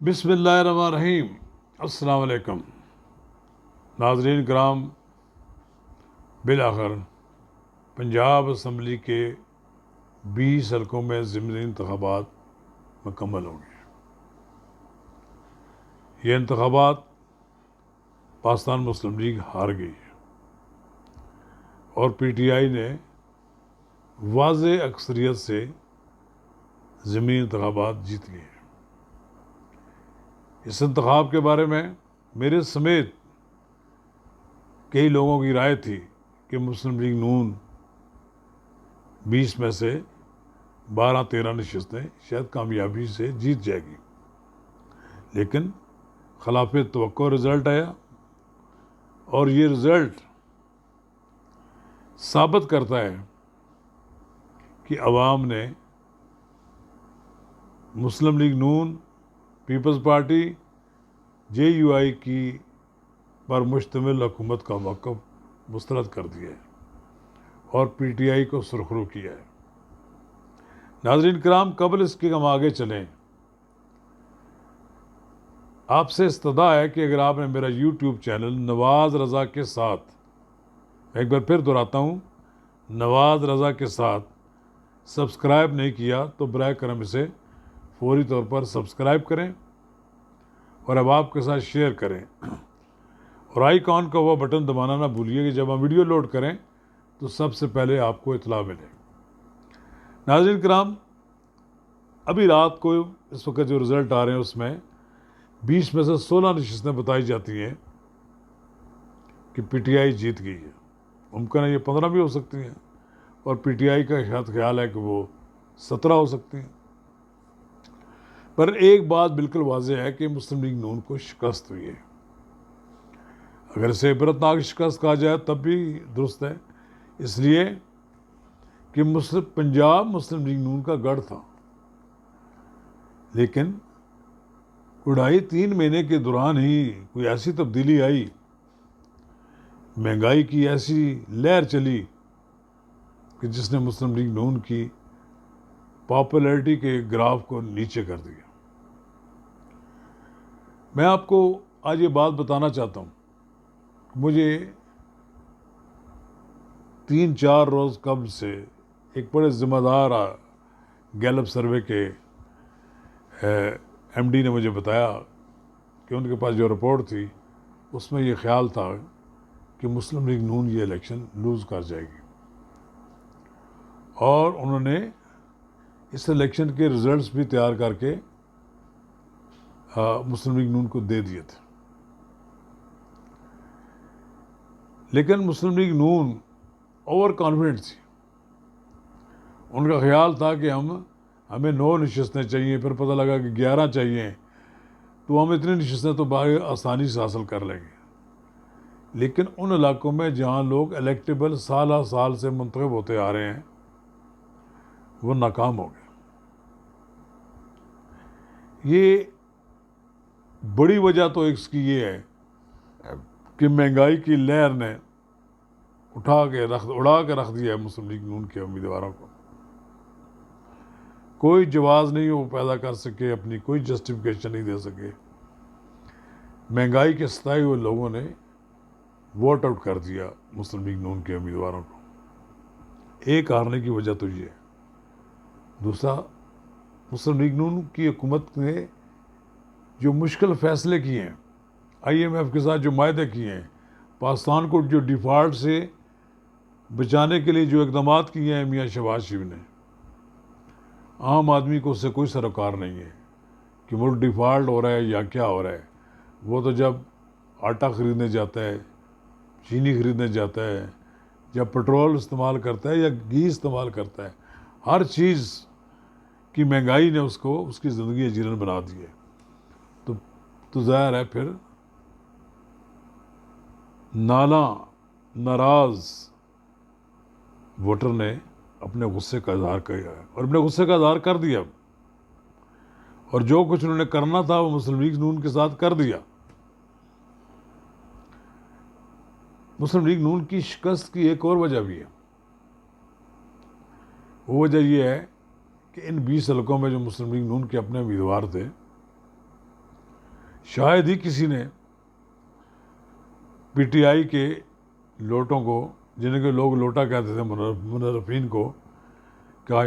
بسم اللہ الرحمن الرحیم۔ السلام علیکم ناظرین کرام، بالآخر پنجاب اسمبلی کے 20 حلقوں میں ضمنی انتخابات مکمل ہوں گے۔ یہ انتخابات پاکستان مسلم لیگ ہار گئی ہے اور پی ٹی آئی نے واضح اکثریت سے ضمنی انتخابات جیت لیے ہیں۔ اس انتخاب کے بارے میں میرے سمیت کئی لوگوں کی رائے تھی کہ مسلم لیگ نون 20 میں سے 12-13 نشستیں شاید کامیابی سے جیت جائے گی، لیکن خلاف توقع رزلٹ آیا اور یہ رزلٹ ثابت کرتا ہے کہ عوام نے مسلم لیگ نون، Peoples Party, J U I کی پر مشتمل حکومت کا موقف مسترد کر دیا ہے اور پی ٹی آئی کو سرخرو کیا ہے۔ ناظرین کرام، قبل اس کے ہم آگے چلیں، آپ سے استدعا ہے کہ اگر آپ نے میرا یوٹیوب چینل نواز رضا کے ساتھ، میں ایک بار پھر دہراتا ہوں، نواز رضا کے ساتھ سبسکرائب نہیں کیا تو برائے کرم اسے فوری طور پر سبسکرائب کریں اور اب آپ کے ساتھ شیئر کریں، اور آئیکن کا وہ بٹن دبانا نہ بھولیے کہ جب ہم ویڈیو لوڈ کریں تو سب سے پہلے آپ کو اطلاع ملے۔ ناظرین کرام، ابھی رات کو اس وقت جو رزلٹ آ رہے ہیں اس میں 20 میں سے 16 نشستیں بتائی جاتی ہیں کہ پی ٹی آئی جیت گئی ہے۔ ممکن ہے یہ 15 بھی ہو سکتی ہیں اور پی ٹی آئی کا خیال ہے کہ وہ 17 ہو سکتی ہیں۔ پر ایک بات بالکل واضح ہے کہ مسلم لیگ نون کو شکست ہوئی ہے۔ اگر اسے عبرتناک شکست کہا جائے تب بھی درست ہے، اس لیے کہ پنجاب مسلم لیگ نون کا گڑھ تھا، لیکن 2.5-3 مہینے کے دوران ہی کوئی ایسی تبدیلی آئی، مہنگائی کی ایسی لہر چلی کہ جس نے مسلم لیگ نون کی پاپولیرٹی کے گراف کو نیچے کر دیا۔ میں آپ کو آج یہ بات بتانا چاہتا ہوں، مجھے 3-4 روز قبل سے ایک بڑے ذمہ دار گیلپ سروے کے ایم ڈی نے مجھے بتایا کہ ان کے پاس جو رپورٹ تھی اس میں یہ خیال تھا کہ مسلم لیگ نون یہ الیکشن لوز کر جائے گی، اور انہوں نے اس الیکشن کے رزلٹس بھی تیار کر کے مسلم لیگ نون کو دے دیے تھے۔ لیکن مسلم لیگ نون اوور کانفیڈنٹ تھی، ان کا خیال تھا کہ ہمیں 9 نشستیں چاہیے، پھر پتہ لگا کہ 11 چاہیے، تو ہم اتنی نشستیں تو آسانی سے حاصل کر لیں گے۔ لیکن ان علاقوں میں جہاں لوگ الیکٹیبل سالہ سال سے منتخب ہوتے آ رہے ہیں وہ ناکام ہو گئے۔ یہ بڑی وجہ تو اس کی یہ ہے کہ مہنگائی کی لہر نے اڑا کے رکھ دیا ہے مسلم لیگ نون کے امیدواروں کو۔ کوئی جواز نہیں وہ پیدا کر سکے، اپنی کوئی جسٹیفیکیشن نہیں دے سکے۔ مہنگائی کے ستائے ہوئے لوگوں نے ووٹ آؤٹ کر دیا مسلم لیگ نون کے امیدواروں کو۔ ایک ہارنے کی وجہ تو یہ ہے۔ دوسرا، مسلم لیگ نون کی حکومت نے جو مشکل فیصلے کیے ہیں، آئی ایم ایف کے ساتھ جو معاہدے کیے ہیں، پاکستان کو جو ڈیفالٹ سے بچانے کے لیے جو اقدامات کیے ہیں میاں شہباز شریف نے، عام آدمی کو اس سے کوئی سروکار نہیں ہے کہ ملک ڈیفالٹ ہو رہا ہے یا کیا ہو رہا ہے۔ وہ تو جب آٹا خریدنے جاتا ہے، چینی خریدنے جاتا ہے، جب پٹرول استعمال کرتا ہے یا گھی استعمال کرتا ہے، ہر چیز کی مہنگائی نے اس کی زندگی جیرن بنا دی ہے۔ تو ظاہر ہے پھر ناراض ووٹر نے اپنے غصے کا اظہار کیا ہے اور اپنے غصے کا اظہار کر دیا، اور جو کچھ انہوں نے کرنا تھا وہ مسلم لیگ نون کے ساتھ کر دیا۔ مسلم لیگ نون کی شکست کی ایک اور وجہ بھی ہے، وہ وجہ یہ ہے کہ ان 20 حلقوں میں جو مسلم لیگ نون کے اپنے امیدوار تھے شاید ہی کسی نے پی ٹی آئی کے لوٹوں کو، جنہیں کہ لوگ لوٹا کہتے تھے منحرفین کو، کا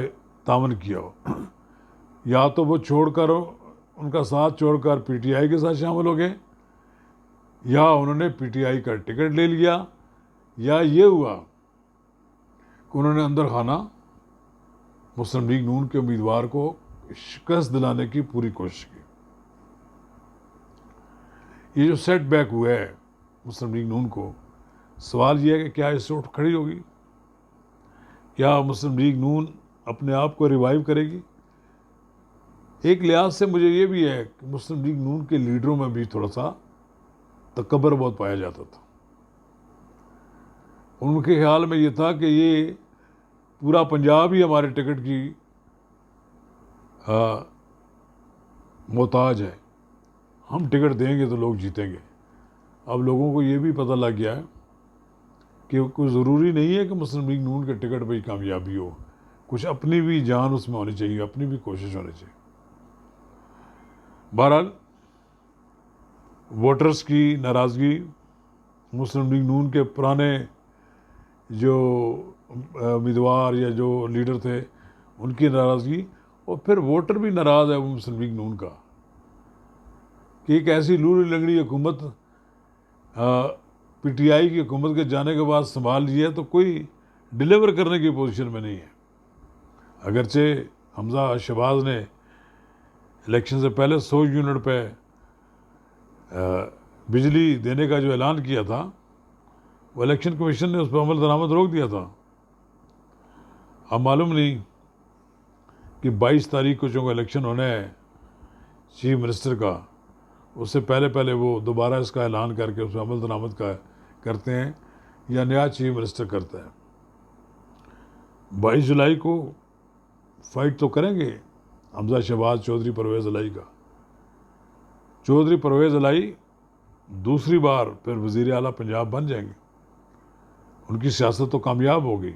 تعاون کیا ہو. یا تو وہ چھوڑ کر، ان کا ساتھ چھوڑ کر پی ٹی آئی کے ساتھ شامل ہو گئے، یا انہوں نے پی ٹی آئی کا ٹکٹ لے لیا، یا یہ ہوا کہ انہوں نے اندر خانہ مسلم لیگ نون کے امیدوار کو شکست دلانے کی پوری کوشش کی. یہ جو سیٹ بیک ہوا ہے مسلم لیگ نون کو، سوال یہ ہے کہ کیا اس سے اٹھ کھڑی ہوگی؟ کیا مسلم لیگ نون اپنے آپ کو ریوائیو کرے گی؟ ایک لحاظ سے مجھے یہ بھی ہے کہ مسلم لیگ نون کے لیڈروں میں بھی تھوڑا سا تکبر بہت پایا جاتا تھا. ان کے خیال میں یہ تھا کہ یہ پورا پنجاب ہی ہمارے ٹکٹ کی محتاج ہے، ہم ٹکٹ دیں گے تو لوگ جیتیں گے. اب لوگوں کو یہ بھی پتہ لگ گیا ہے کہ کوئی ضروری نہیں ہے کہ مسلم لیگ نون کے ٹکٹ پہ ہی کامیابی ہو، کچھ اپنی بھی جان اس میں ہونی چاہیے، اپنی بھی کوشش ہونی چاہیے. بہرحال ووٹرز کی ناراضگی، مسلم لیگ نون کے پرانے جو امیدوار یا جو لیڈر تھے ان کی ناراضگی، اور پھر ووٹر بھی ناراض ہے وہ مسلم لیگ نون کا کہ ایک ایسی لولی لنگڑی حکومت پی ٹی آئی کی حکومت کے جانے کے بعد سنبھال لی ہے تو کوئی ڈیلیور کرنے کی پوزیشن میں نہیں ہے. اگرچہ حمزہ شہباز نے الیکشن سے پہلے 100 یونٹ پہ بجلی دینے کا جو اعلان کیا تھا، وہ الیکشن کمیشن نے اس پہ عمل درآمد روک دیا تھا. اب معلوم نہیں کہ 22 تاریخ کو چونکہ الیکشن ہونا ہے چیف منسٹر کا، اس سے پہلے وہ دوبارہ اس کا اعلان کر کے اس پہ عمل درآمد کا کرتے ہیں یا نیا چیف منسٹر کرتا ہے. 22 جولائی کو فائٹ تو کریں گے حمزہ شہباز چودھری پرویز الہی کا. چودھری پرویز الہی دوسری بار پھر وزیر اعلیٰ پنجاب بن جائیں گے، ان کی سیاست تو کامیاب ہوگی،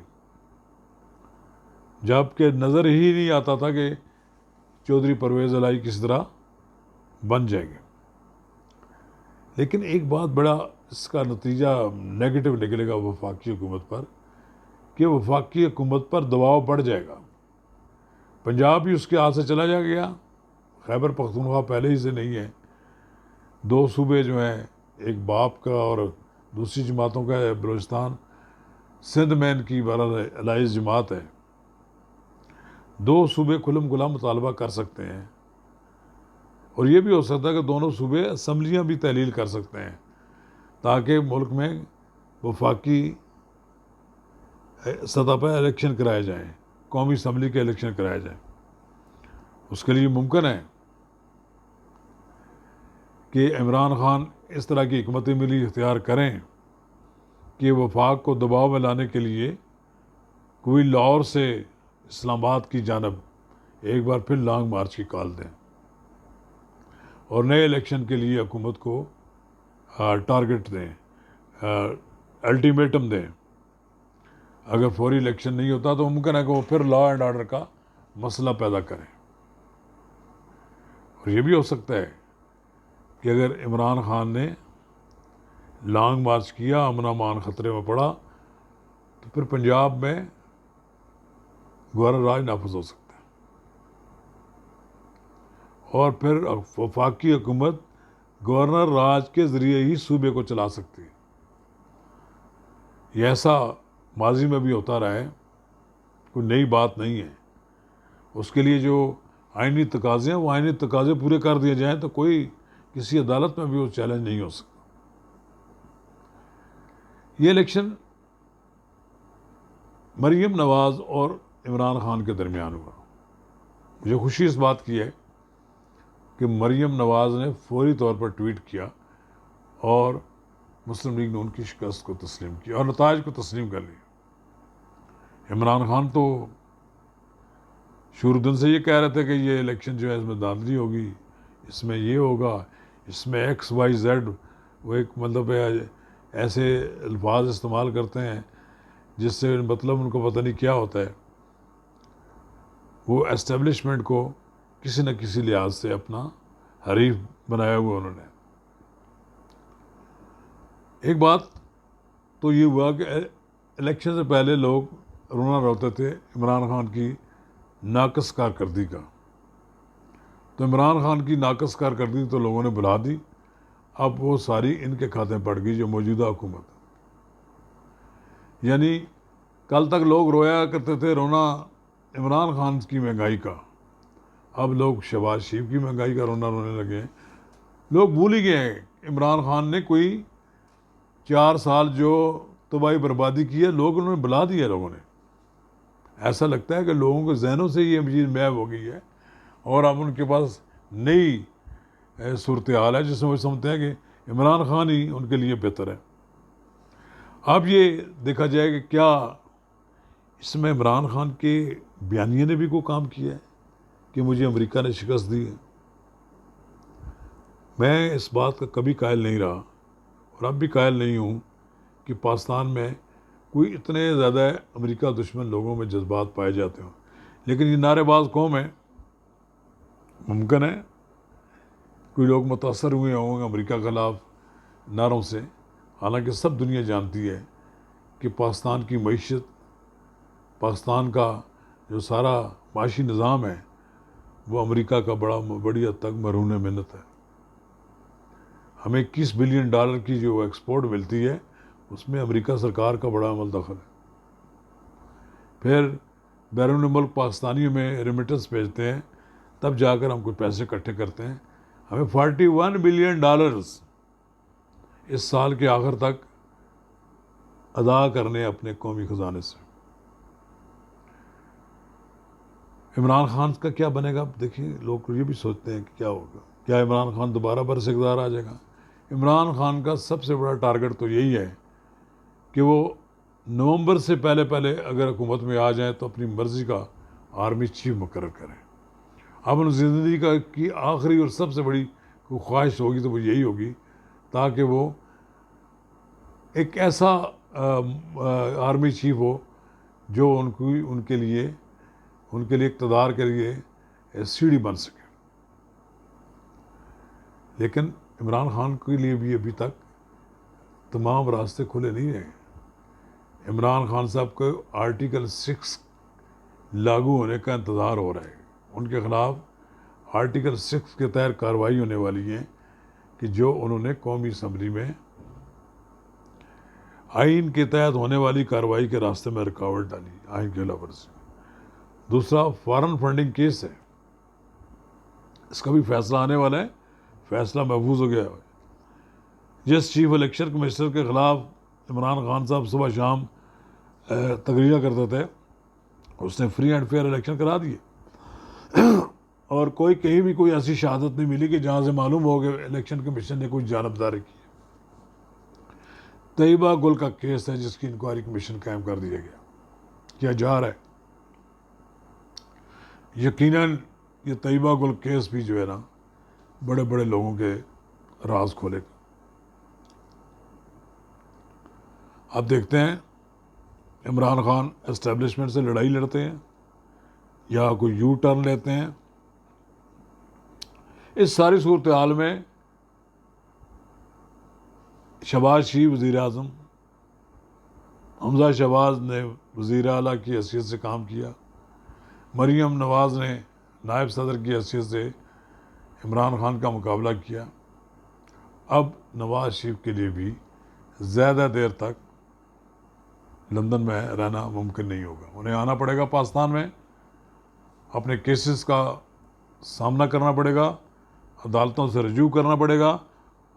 جبکہ نظر ہی نہیں آتا تھا کہ چودھری پرویز الہی کس طرح بن جائیں گے. لیکن ایک بات بڑا اس کا نتیجہ نیگیٹو نکلے گا وفاقی حکومت پر، کہ وفاقی حکومت پر دباؤ بڑھ جائے گا. پنجاب بھی اس کے ہاتھ سے چلا جا گیا، خیبر پختونخوا پہلے ہی سے نہیں ہے. 2 صوبے جو ہیں، ایک باپ کا اور دوسری جماعتوں کا ہے بلوچستان. سندھ میں ان کی الائز جماعت ہے. 2 صوبے کھلم کھلا مطالبہ کر سکتے ہیں، اور یہ بھی ہو سکتا ہے کہ دونوں صوبے اسمبلیاں بھی تحلیل کر سکتے ہیں تاکہ ملک میں وفاقی سطح پر الیکشن کرائے جائیں، قومی اسمبلی کے الیکشن کرائے جائیں. اس کے لیے ممکن ہے کہ عمران خان اس طرح کی حکمت عملی اختیار کریں کہ وفاق کو دباؤ میں لانے کے لیے کوئی لاہور سے اسلام آباد کی جانب ایک بار پھر لانگ مارچ کی کال دیں اور نئے الیکشن کے لیے حکومت کو ٹارگٹ دیں، الٹیمیٹم دیں. اگر فوری الیکشن نہیں ہوتا تو ممکن ہے کہ وہ پھر لا اینڈ آرڈر کا مسئلہ پیدا کریں. اور یہ بھی ہو سکتا ہے کہ اگر عمران خان نے لانگ مارچ کیا، امن امان خطرے میں پڑا، تو پھر پنجاب میں گورنر راج نافذ ہو سکتا ہے اور پھر وفاقی حکومت گورنر راج کے ذریعے ہی صوبے کو چلا سکتی ہے. یہ ایسا ماضی میں بھی ہوتا رہا ہے، کوئی نئی بات نہیں ہے. اس کے لیے جو آئینی تقاضے ہیں وہ آئینی تقاضے پورے کر دیے جائیں تو کوئی کسی عدالت میں بھی وہ چیلنج نہیں ہو سکتا. یہ الیکشن مریم نواز اور عمران خان کے درمیان ہوا. مجھے خوشی اس بات کی ہے کہ مریم نواز نے فوری طور پر ٹویٹ کیا اور مسلم لیگ نون کی شکست کو تسلیم کیا اور نتائج کو تسلیم کر لیا. عمران خان تو شروع دن سے یہ کہہ رہے تھے کہ یہ الیکشن جو ہے اس میں دھاندلی ہوگی، اس میں یہ ہوگا، اس میں ایکس وائی زیڈ، وہ ایک مطلب ایسے الفاظ استعمال کرتے ہیں جس سے مطلب ان کو پتہ نہیں کیا ہوتا ہے. وہ اسٹیبلشمنٹ کو کسی نہ کسی لحاظ سے اپنا حریف بنایا ہوا انہوں نے. ایک بات تو یہ ہوا کہ الیکشن سے پہلے لوگ رونا روتے تھے عمران خان کی ناقص کارکردگی کا، تو عمران خان کی ناقص کارکردگی تو لوگوں نے بلا دی، اب وہ ساری ان کے کھاتے میں پڑ گئی جو موجودہ حکومت ہے۔ یعنی کل تک لوگ رویا کرتے تھے رونا عمران خان کی مہنگائی کا، اب لوگ شہباز شریف کی مہنگائی کا رونا رونے لگے ہیں۔ لوگ بھول ہی گئے ہیں عمران خان نے کوئی 4 سال جو تباہی بربادی کی ہے، لوگوں نے بلا دیا، لوگوں نے، ایسا لگتا ہے کہ لوگوں کے ذہنوں سے یہ چیز محو ہو گئی ہے، اور اب ان کے پاس نئی صورتحال ہے جس میں وہ سمجھتے ہیں کہ عمران خان ہی ان کے لیے بہتر ہے۔ اب یہ دیکھا جائے کہ کیا اس میں عمران خان کے بیانیے نے بھی کوئی کام کیا ہے کہ مجھے امریکہ نے شکست دی ہے؟ میں اس بات کا کبھی قائل نہیں رہا اور اب بھی قائل نہیں ہوں کہ پاکستان میں کوئی اتنے زیادہ امریکہ دشمن لوگوں میں جذبات پائے جاتے ہوں، لیکن یہ نعرے باز قوم ہے، ممکن ہے کوئی لوگ متاثر ہوئے ہوں گے امریکہ کے خلاف نعروں سے، حالانکہ سب دنیا جانتی ہے کہ پاکستان کی معیشت، پاکستان کا جو سارا معاشی نظام ہے وہ امریکہ کا بڑی حد تک مرہون منت ہے۔ ہمیں $21 بلین کی جو ایکسپورٹ ملتی ہے اس میں امریکہ سرکار کا بڑا عمل دخل ہے۔ پھر بیرون ملک پاکستانیوں میں ریمیٹنس بھیجتے ہیں، تب جا کر ہم کوئی پیسے اکٹھے کرتے ہیں۔ ہمیں $41 بلین اس سال کے آخر تک ادا کرنے اپنے قومی خزانے سے۔ عمران خان کا کیا بنے گا؟ دیکھیں، لوگ یہ بھی سوچتے ہیں کہ کیا ہوگا، کیا عمران خان دوبارہ برس اقتدار آ جائے گا؟ عمران خان کا سب سے بڑا ٹارگٹ تو یہی ہے کہ وہ نومبر سے پہلے اگر حکومت میں آ جائیں تو اپنی مرضی کا آرمی چیف مقرر کریں۔ اب ان زندگی کی آخری اور سب سے بڑی خواہش ہوگی تو وہ یہی ہوگی، تاکہ وہ ایک ایسا آرمی چیف ہو جو ان کے لیے اقتدار کے لیے سیڑھی بن سکے۔ لیکن عمران خان کے لیے بھی ابھی تک تمام راستے کھلے نہیں ہیں۔ عمران خان صاحب کو آرٹیکل 6 لاگو ہونے کا انتظار ہو رہا ہے، ان کے خلاف آرٹیکل 6 کے تحت کارروائی ہونے والی ہے کہ جو انہوں نے قومی اسمبلی میں آئین کے تحت ہونے والی کارروائی کے راستے میں رکاوٹ ڈالی، آئین کی خلاف ورزی۔ دوسرا فارن فنڈنگ کیس ہے، اس کا بھی فیصلہ آنے والا ہے، فیصلہ محفوظ ہو گیا ہے۔ جس چیف الیکشن کمشنر کے خلاف عمران خان صاحب صبح شام تقریریں کرتے تھے، اس نے فری اینڈ فیئر الیکشن کرا دیے، اور کہیں بھی کوئی ایسی شہادت نہیں ملی کہ جہاں سے معلوم ہو کہ الیکشن کمیشن نے کوئی جانبداری کی۔ طیبہ گل کا کیس ہے جس کی انکوائری کمیشن قائم کر دیا گیا، کیا جا رہا ہے۔ یقیناً یہ طیبہ گل کیس بھی جو ہے نا بڑے بڑے لوگوں کے راز کھولے گا۔ اب دیکھتے ہیں عمران خان اسٹیبلشمنٹ سے لڑائی لڑتے ہیں یا کوئی یو ٹرن لیتے ہیں۔ اس ساری صورتحال میں شہباز شریف وزیر اعظم، حمزہ شہباز نے وزیر اعلیٰ کی حیثیت سے کام کیا، مریم نواز نے نائب صدر کی حیثیت سے عمران خان کا مقابلہ کیا۔ اب نواز شریف کے لیے بھی زیادہ دیر تک لندن میں رہنا ممکن نہیں ہوگا، انہیں آنا پڑے گا پاکستان میں، اپنے کیسز کا سامنا کرنا پڑے گا، عدالتوں سے رجوع کرنا پڑے گا،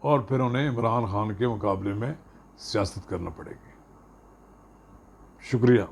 اور پھر انہیں عمران خان کے مقابلے میں سیاست کرنا پڑے گی۔ شکریہ۔